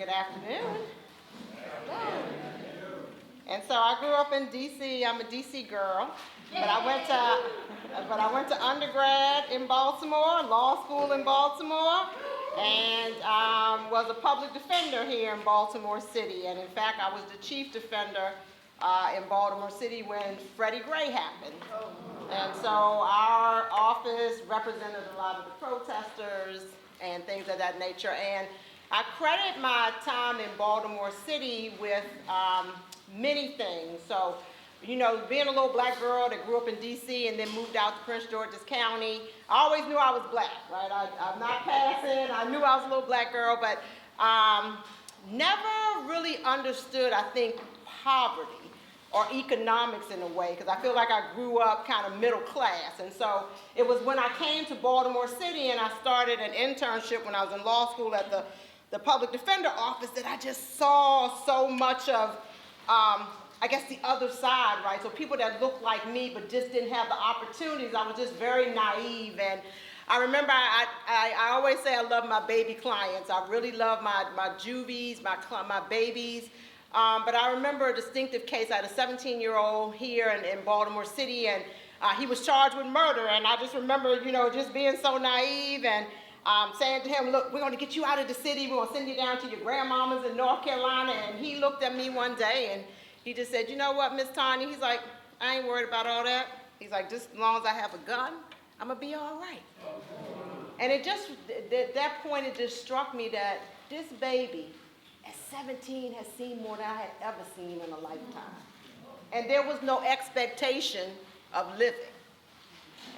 Good afternoon. And so I grew up in D.C. I'm a D.C. girl, but I went to undergrad in Baltimore, law school in Baltimore, and was a public defender here in Baltimore City. And in fact, I was the chief defender in Baltimore City when Freddie Gray happened. And so our office represented a lot of the protesters and things of that nature. And I credit my time in Baltimore City with many things. So, you know, being a little black girl that grew up in D.C. and then moved out to Prince George's County, I always knew I was black, right? I'm not passing. I knew I was a little black girl, but never really understood, I think, poverty or economics in a way, because I feel like I grew up kind of middle class. And so it was when I came to Baltimore City and I started an internship when I was in law school at the public defender office that I just saw so much of, I guess, the other side, right? So people that looked like me but just didn't have the opportunities. I was just very naive. And I remember I always say I love my baby clients. I really love my juvies, my babies. But I remember a distinctive case. I had a 17-year-old here in Baltimore City, and he was charged with murder. And I just remember, you know, just being so naive and saying to him, look, we're going to get you out of the city. We're going to send you down to your grandmama's in North Carolina. And he looked at me one day, and he just said, you know what, Miss Tonya? He's like, I ain't worried about all that. He's like, just as long as I have a gun, I'm going to be all right. And it just, at that point, it just struck me that this baby, at 17, has seen more than I had ever seen in a lifetime. And there was no expectation of living.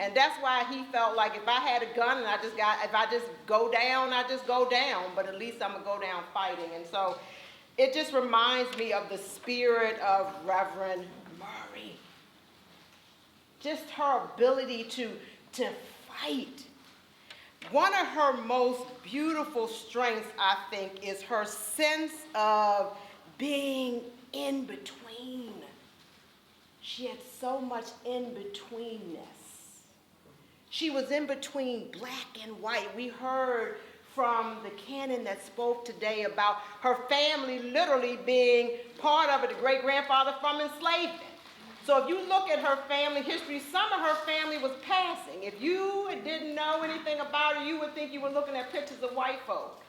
And that's why he felt like if I had a gun and if I just go down, I just go down, but at least I'm gonna go down fighting. And so it just reminds me of the spirit of Reverend Murray. Just her ability to fight. One of her most beautiful strengths, I think, is her sense of being in between. She had so much in-betweenness. She was in between black and white. We heard from the canon that spoke today about her family literally being part of it, the great-grandfather from enslavement. So if you look at her family history, some of her family was passing. If you didn't know anything about her, you would think you were looking at pictures of white folk.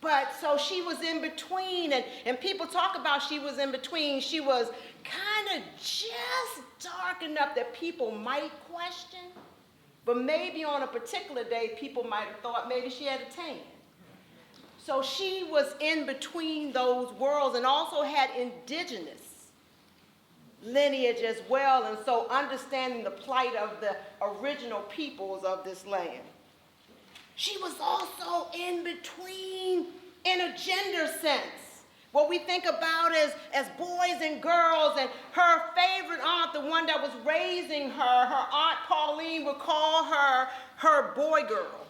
But so she was in between, and people talk about she was in between. She was kind of just dark enough that people might question, but maybe on a particular day, people might have thought maybe she had a tan. So she was in between those worlds and also had indigenous lineage as well, and so understanding the plight of the original peoples of this land. She was also in between in a gender sense. What we think about as boys and girls, and her favorite aunt, the one that was raising her Aunt Pauline, would call her boy girl.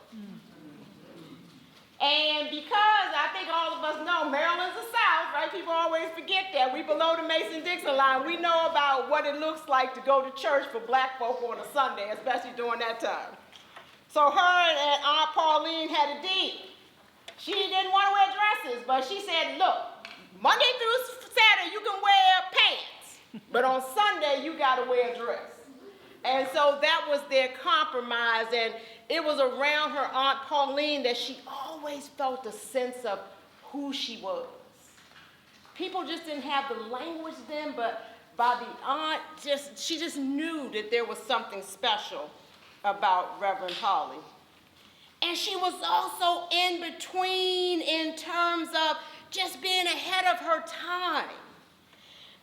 And because I think all of us know Maryland's the South, right? People always forget that. We below the Mason-Dixon line. We know about what it looks like to go to church for black folk on a Sunday, especially during that time. So her and Aunt Pauline had a deal. She didn't want to wear dresses, but she said, look, Monday through Saturday you can wear pants, but on Sunday you got to wear a dress. And so that was their compromise, and it was around her Aunt Pauline that she always felt a sense of who she was. People just didn't have the language then, but by the aunt, she just knew that there was something special about Reverend Polly. And she was also in between in terms of just being ahead of her time.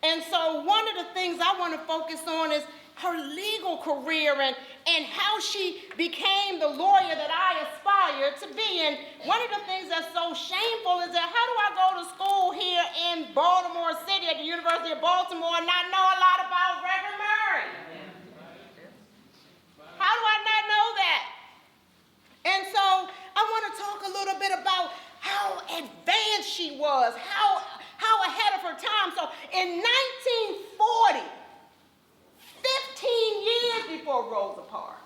And so one of the things I want to focus on is her legal career and how she became the lawyer that I aspired to be. And one of the things that's so shameful is that how do I go to school here in Baltimore City at the University of Baltimore and not know a lot about Reverend Murray? How do I not know that? And so I want to talk a little bit about how advanced she was, how ahead of her time. So in 1940, 15 years before Rosa Parks,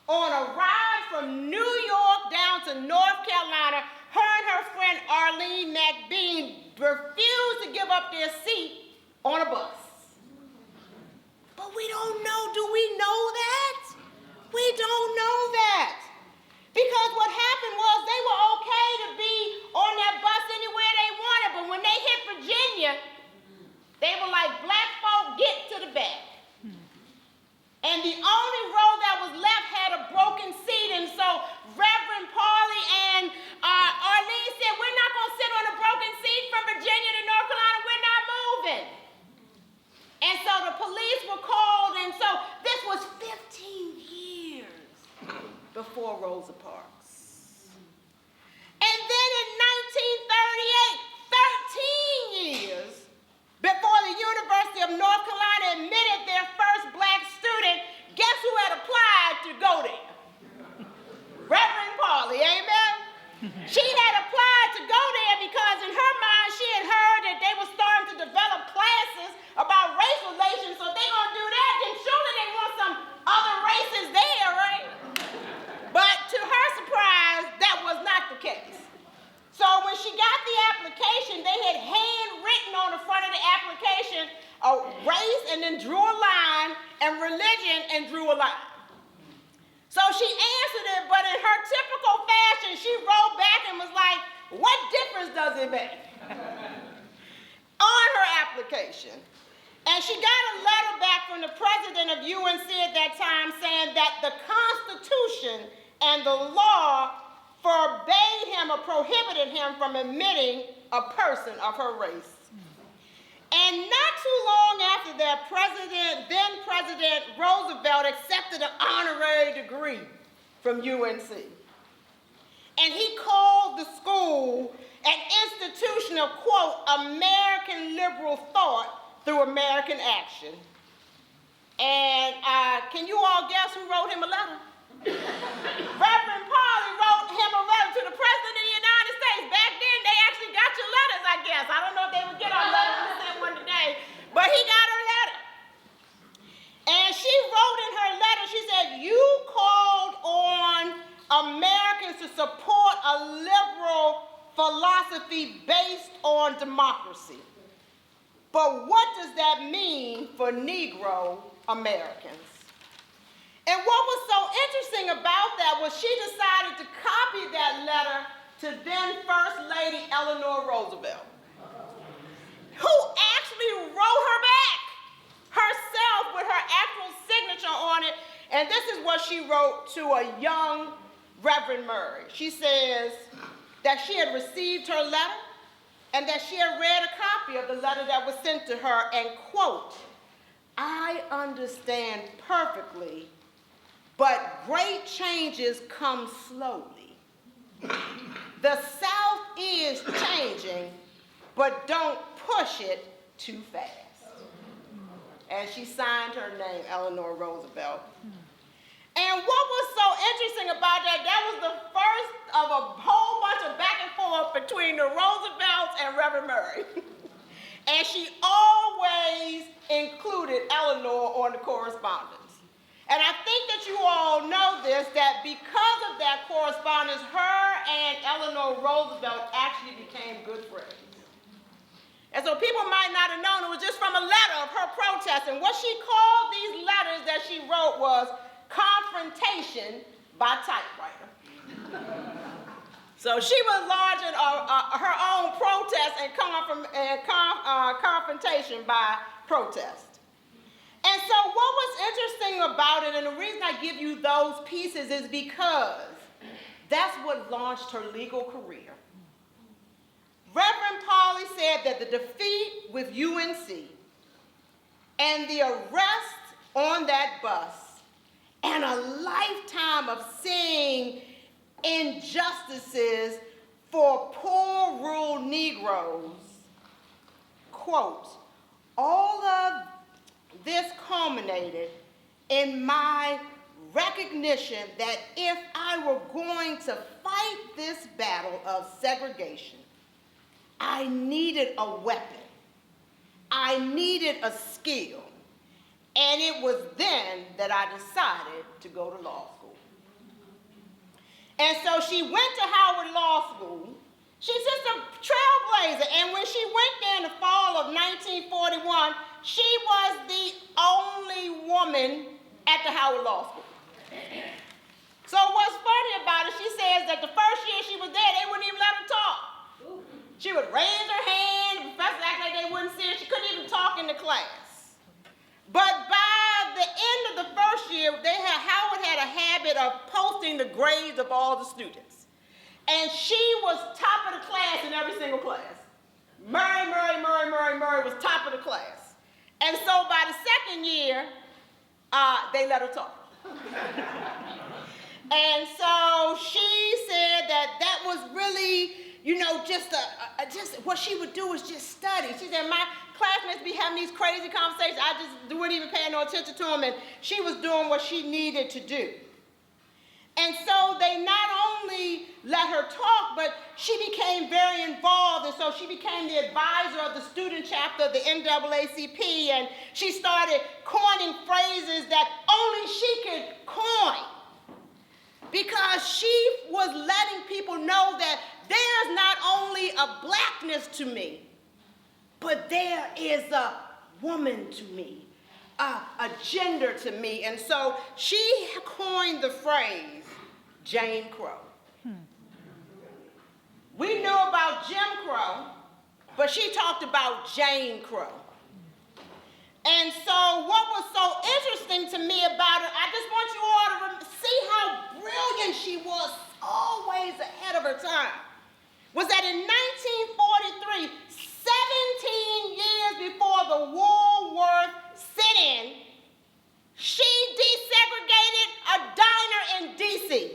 on a ride from New York down to North Carolina, her and her friend refused to give up their seat on a bus. But we don't know, do we know that? We don't know that. Because what happened was they were okay to be on that bus anywhere they wanted, but when they hit Virginia, they were like, black folk, get to the back. And the only row that was left had a broken seat, and so Reverend Parley and Arlene said, we're not going to sit on a broken seat from Virginia to North Carolina, we're not moving. And so the police were called, and so this was 15 years before Rosa Parks. And then in 1938, 13 years before the University of North Carolina admitted their first black student, guess who had applied to go there? Reverend Parley, amen? She had applied to go there because in her mind she had heard that they were starting to develop classes about race relations, so they're going to do that, then surely they want some other races there, right? But to her surprise, that was not the case. So when she got the application, they had handwritten on the front of the application a race and then drew a line, and religion and drew a line. So she answered it, but in her typical fashion, she wrote back and was like, what difference does it make? On her application. And she got a letter back from the president of UNC at that time saying that the Constitution and the law forbade him or prohibited him from admitting a person of her race. And not too long after that, then President Roosevelt accepted an honorary degree from UNC. And he called the school an institution of, quote, American liberal thought through American action. And can you all guess who wrote him a letter? Reverend Parley wrote him a letter to the President of the United States. Back then, they actually got your letters, I guess. I don't know if they would get our letters and send one today, but he got her letter. And she wrote in her letter, she said, you called on Americans to support a liberal philosophy based on democracy. But what does that mean for Negro Americans? And what was so interesting about that was she decided to copy that letter to then First Lady Eleanor Roosevelt, who actually wrote her back herself with her actual signature on it. And this is what she wrote to a young Reverend Murray. She says that she had received her letter and that she had read a copy of the letter that was sent to her, and quote, I understand perfectly, but great changes come slowly. The South is changing, but don't push it too fast. And she signed her name, Eleanor Roosevelt. And what was so interesting about that, that was the first of a whole bunch of back and forth between the Roosevelts and Reverend Murray. And she always included Eleanor on the correspondence. And I think that you all know this, that because of that correspondence, her and Eleanor Roosevelt actually became good friends. And so people might not have known it was just from a letter of her protest. And what she called these letters that she wrote was confrontation by typewriter. So she was launching her own protest and confrontation by protest. And so what was interesting about it, and the reason I give you those pieces is because that's what launched her legal career. Reverend Parley said that the defeat with UNC and the arrest on that bus and a lifetime of seeing injustices for poor rural Negroes, quote, all of this culminated in my recognition that if I were going to fight this battle of segregation, I needed a weapon. I needed a skill. And it was then that I decided to go to law school. And so she went to Howard Law School, She's just a trailblazer. And when she went there in the fall of 1941, she was the only woman at the Howard Law School. So what's funny about it, she says that the first year she was there, they wouldn't even let her talk. She would raise her hand, the professors act like they wouldn't see her. She couldn't even talk in the class. But by the end of the first year, Howard had a habit of posting the grades of all the students. And she was top of the class in every single class. Murray was top of the class. And so by the second year, they let her talk. And so she said that was really, just what she would do was just study. She said, my classmates be having these crazy conversations. I just wouldn't even pay no attention to them. And she was doing what she needed to do. And so they not only let her talk, but she became very involved. And so she became the advisor of the student chapter of the NAACP. And she started coining phrases that only she could coin. Because she was letting people know that there's not only a blackness to me, but there is a woman to me, a gender to me. And so she coined the phrase Jane Crow. We knew about Jim Crow, but she talked about Jane Crow. And so what was so interesting to me about her, I just want you all to see how brilliant she was, always ahead of her time, was that in 1943, 17 years before the Woolworth sit-in, she desegregated a diner in D.C.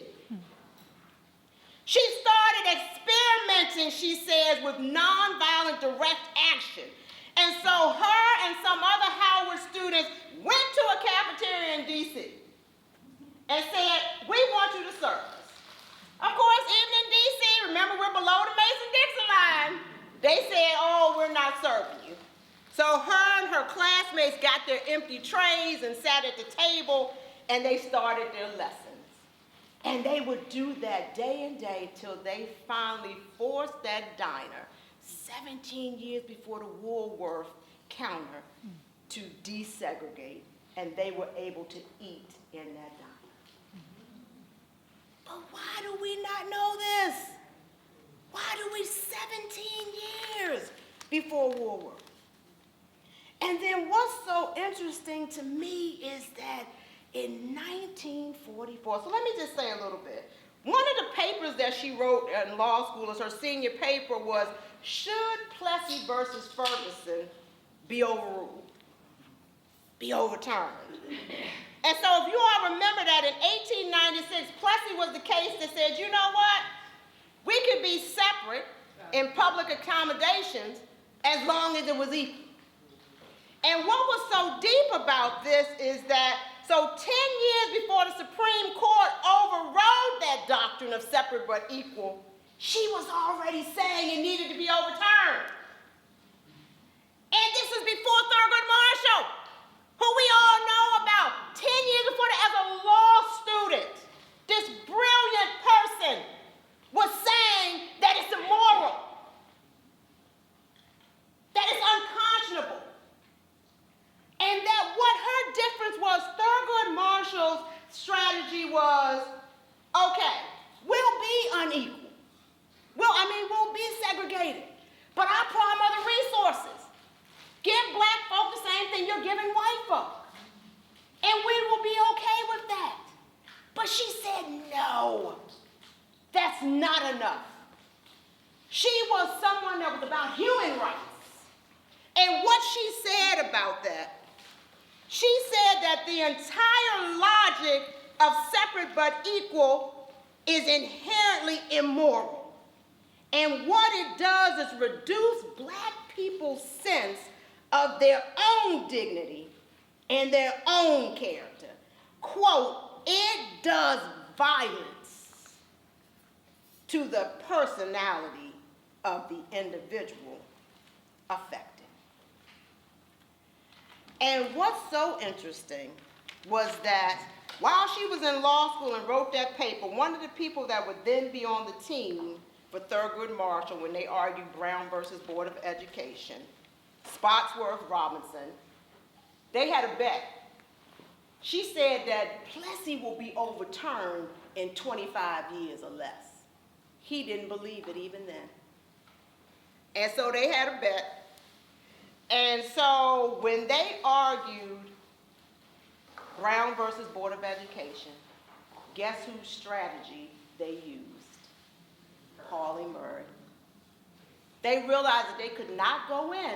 She started experimenting, she says, with nonviolent direct action. And so her and some other Howard students went to a cafeteria in D.C. and said, we want you to serve us. Of course, even in D.C., remember we're below the Mason-Dixon line, they said, oh, we're not serving you. So her and her classmates got their empty trays and sat at the table, and they started their lessons. And they would do that day and day till they finally forced that diner, 17 years before the Woolworth counter, to desegregate, and they were able to eat in that diner. But why do we not know this? Why do we 17 years before Woolworth? And then what's so interesting to me is that in 1944, so let me just say a little bit. One of the papers that she wrote in law school as her senior paper was, should Plessy versus Ferguson be overruled, be overturned? And so if you all remember that in 1896, Plessy was the case that said, you know what? We could be separate in public accommodations as long as it was equal. And what was so deep about this is that, so 10 years before the Supreme Court overrode that doctrine of separate but equal, she was already saying it needed to be overturned. And this is before Thurgood Marshall, who we all know about. 10 years before that, as a law student, this brilliant person was saying that it's immoral, that it's unconscionable. And that what her difference was, Thurgood Marshall's strategy was, okay, we'll be unequal. We'll be segregated. But our problem are the resources. Give black folk the same thing you're giving white folk. And we will be okay with that. But she said, no, that's not enough. She was someone that was about human rights. And what she said about that, she said that the entire logic of separate but equal is inherently immoral. And what it does is reduce black people's sense of their own dignity and their own character. Quote, it does violence to the personality of the individual affected. And what's so interesting was that while she was in law school and wrote that paper, one of the people that would then be on the team for Thurgood Marshall when they argued Brown versus Board of Education, Spotsworth Robinson, they had a bet. She said that Plessy will be overturned in 25 years or less. He didn't believe it even then. And so they had a bet. And so when they argued Brown versus Board of Education, guess whose strategy they used? Pauli Murray. They realized that they could not go in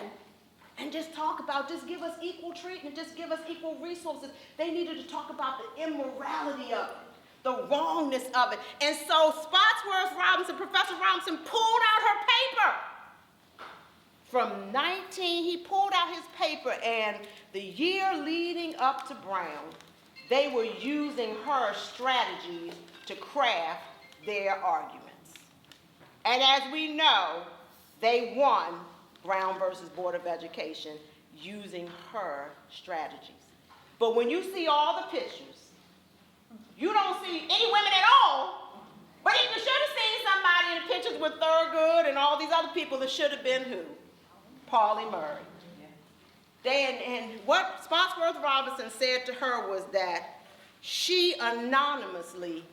and just talk about, just give us equal treatment, just give us equal resources. They needed to talk about the immorality of it, the wrongness of it. And so Spotsworth Robinson, Professor Robinson, pulled out her paper. He pulled out his paper, and the year leading up to Brown, they were using her strategies to craft their arguments. And as we know, they won Brown versus Board of Education using her strategies. But when you see all the pictures, you don't see any women at all. But if you should have seen somebody in the pictures with Thurgood and all these other people, it should have been who? Pauli Murray. And what Spotsworth Robinson said to her was that she anonymously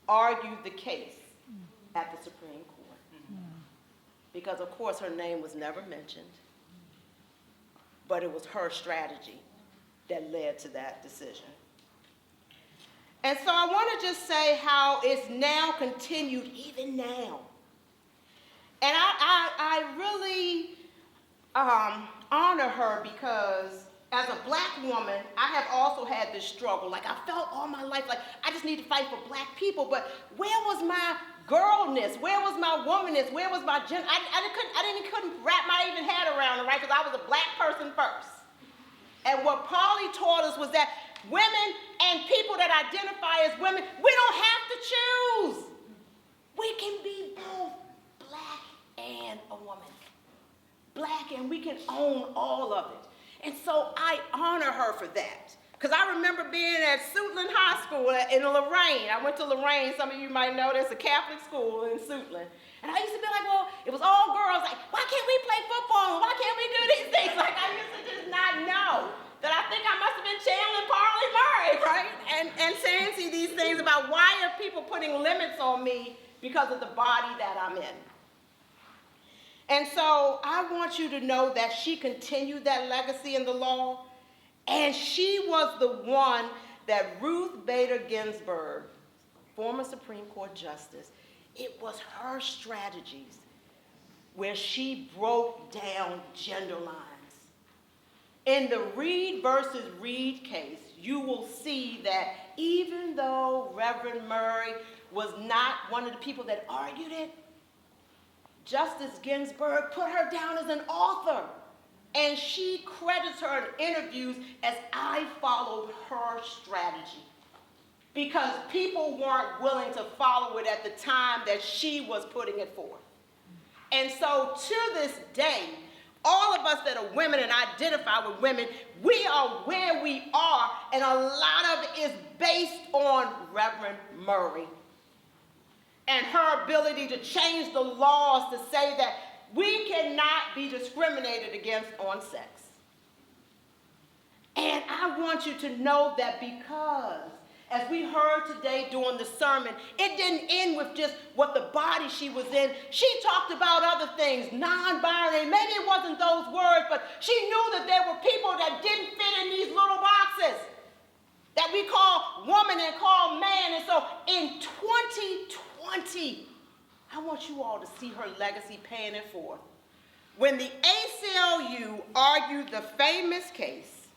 argued the case at the Supreme Court. Because, of course, her name was never mentioned. But it was her strategy that led to that decision. And so I want to just say how it's now continued even now. And I really honor her because as a black woman, I have also had this struggle. Like, I felt all my life like I just need to fight for black people, but where was my girlness? Where was my womanness? Where was my gender? I couldn't wrap my even head around it, right? Because I was a black person first. And what Pauli taught us was that women and people that identify as women, we don't have to choose. We can be both black and a woman. Black, and we can own all of it. And so I honor her for that. Because I remember being at Suitland High School in Lorraine. I went to Lorraine. Some of you might know there's a Catholic school in Suitland. And I used to be like, well, it was all girls. Like, why can't we play football? Why can't we do these things? Like, I used to just not know that I think I must have been channeling Pauli Murray, right? And saying these things about why are people putting limits on me because of the body that I'm in. And so I want you to know that she continued that legacy in the law, and she was the one that Ruth Bader Ginsburg, former Supreme Court Justice, it was her strategies where she broke down gender lines. In the Reed versus Reed case, you will see that even though Reverend Murray was not one of the people that argued it, Justice Ginsburg put her down as an author, and she credits her in interviews as I followed her strategy because people weren't willing to follow it at the time that she was putting it forth. And so to this day, all of us that are women and identify with women, we are where we are, and a lot of it is based on Reverend Murray and her ability to change the laws to say that we cannot be discriminated against on sex. And I want you to know that because, as we heard today during the sermon, it didn't end with just what the body she was in. She talked about other things, non-binary. Maybe it wasn't those words, but she knew that there were people that didn't fit in these little boxes that we call woman and call man. And so in 2020, I want you all to see her legacy paying it forth. When the ACLU argued the famous case,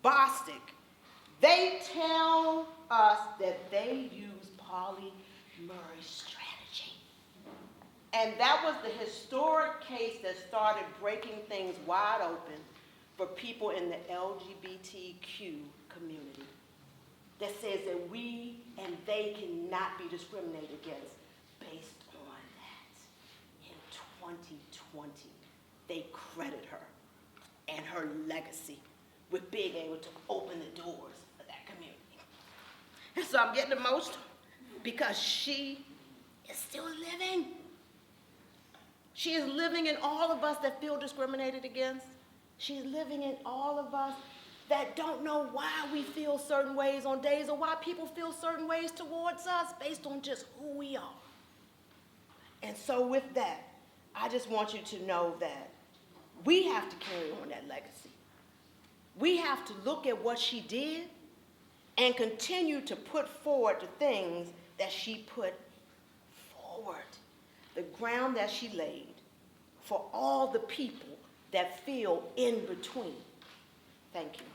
Bostic, they tell us that they used Pauli Murray's strategy. And that was the historic case that started breaking things wide open for people in the LGBTQ community. That says that we and they cannot be discriminated against based on that. In 2020, they credit her and her legacy with being able to open the doors for that community. And so I'm getting emotional because she is still living. She is living in all of us that feel discriminated against. She's living in all of us that don't know why we feel certain ways on days or why people feel certain ways towards us based on just who we are. And so with that, I just want you to know that we have to carry on that legacy. We have to look at what she did and continue to put forward the things that she put forward, the ground that she laid for all the people that feel in between. Thank you.